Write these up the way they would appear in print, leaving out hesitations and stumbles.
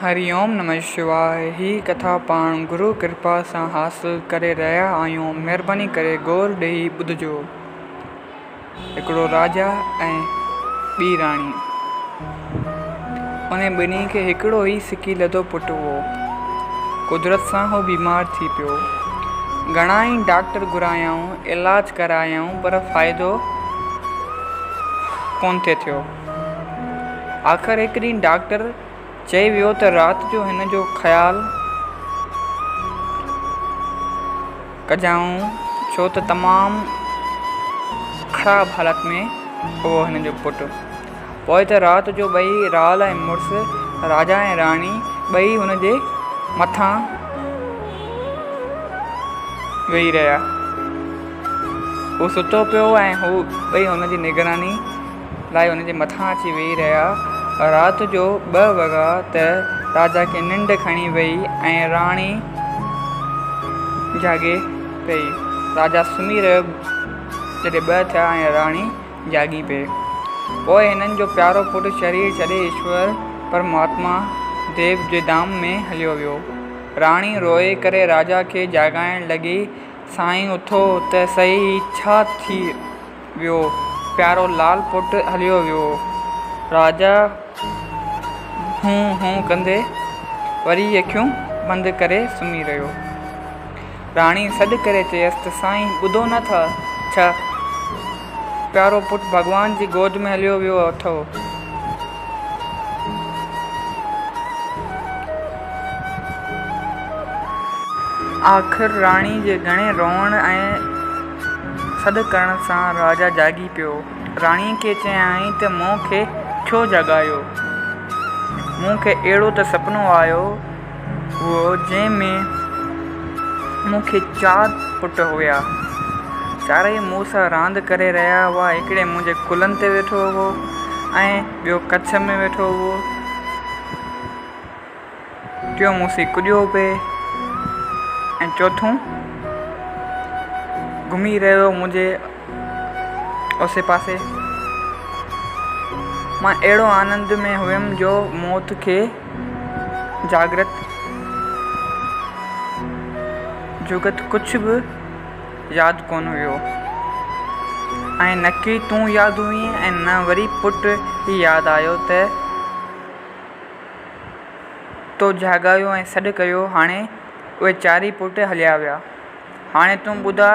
हरिओम नमः शिवाय। ही कथा पाण गुरु कृपा सां हासिल करे रहिया आहियूं। महिरबानी करे गौर ॾेई ॿुधजो। हिकिड़ो राजा ऐं ॿी राणी। उन ॿिन्ही खे हिकिड़ो ई सिकी लधो पुटु हो। कुदरत सां हो बीमार थी पियो। घणा ई डॉक्टर घुरायऊं, इलाज करायऊं, पर फ़ाइदो कोन थिए थियो। आख़िर हिकु ॾींहुं डॉक्टर चई वियो त राति जो हिन जो ख़्यालु कजाऊं, छो त तमामु ख़राबु हालत में हो हिन जो पुटु। पोइ त राति जो ॿई राल ऐं मुड़ुसु, राजा ऐं राणी, ॿई हुन जे मथां वेही रहिया। हू सुतो पियो ऐं हू ॿई हुन जी निगरानी लाइ हुन जे मथां अची वेही रहिया। राति जो 2 वॻा त राजा खे निंड खणी वई ऐं राणी जाॻे पई। राजा सुम्ही रहियो जॾहिं 2 थिया ऐं राणी जाॻी पई। पोइ हिननि जो प्यारो पुटु शरीर छॾे ईश्वर परमात्मा देव जे धाम में हलियो वियो। राणी रोए करे राजा खे जाॻाइण लॻी, साईं उथो त सही, छा थी वियो? प्यारो लाल पुटु हलियो वियो। राजा हूं हूं कंदे वरी अखियूं बंदि करे सुम्ही रहियो। राणी सॾु करे चयसि त साईं ॿुधो नथा छा? प्यारो पुटु भॻवान जी गोद में हलियो वियो अथव। आख़िर राणी जे घणे रोअण ऐं सॾु करण सां राजा जाॻी पियो। राणीअ खे चयाईं त मूंखे छो जॻायो? मूंखे अहिड़ो त सुपिनो आयो हुओ जंहिंमें मूंखे 4 पुट हुआ। चारई मूं सां रांदि करे रहिया हुआ। हिकिड़े मुंहिंजे कुलनि ते वेठो हुओ ऐं ॿियो कच्छ में वेठो हुओ। टियों मूंसीं कुॾियो पिए ऐं चोथों घुमी रहियो मुंहिंजे आसे पासे। मां अहिड़ो आनंद में हुयमि जो मौत खे जागृत जुगत कुझु बि यादि कोन हुयो। ऐं न की तूं यादि हुई ऐं न वरी पुटु ही यादि आयो त तो जाॻायो ऐं सॾु कयो। हाणे उहे 4 ई पुट हलिया विया। हाणे तूं ॿुधा,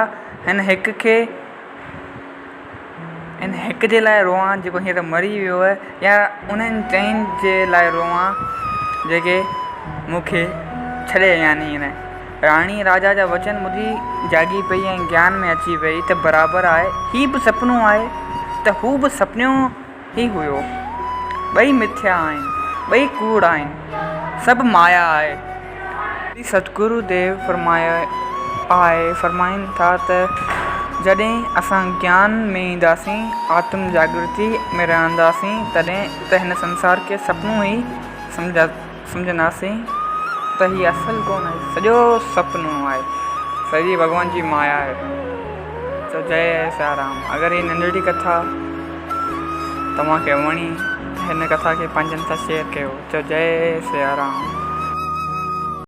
हिन हिक जे लाइ रोआं जेको हींअर मरी वियो आहे, या उन्हनि 4 जे लाइ रोआं जेके मूंखे छॾे विया आहिनि। राणी राजा जा वचन ॿुधी जाॻी पई ऐं ज्ञान में अची वई त बराबरि आहे, ही बि सुपिनो आहे त हू बि सुपिनो ई हुयो। ॿई मिथ्या आहिनि, ॿई कूड़ आहिनि, सभु माया आहे। सतगुरु देव फरमाइनि था त जॾहिं असां ज्ञान में ईंदासीं, आत्म जागृति में रहंदासीं, तॾहिं त हिन संसार खे सुपिनो ई सम्झंदासीं त हीअ असुलु कोन आहे, सॼो सुपिनो आहे, सॼी भॻवान जी माया आहे। त जय सियाराम। अगरि हीअ नंढड़ी कथा तव्हांखे वणी, हिन कथा खे पंहिंजनि सां शेयर कयो। त जय सियाराम।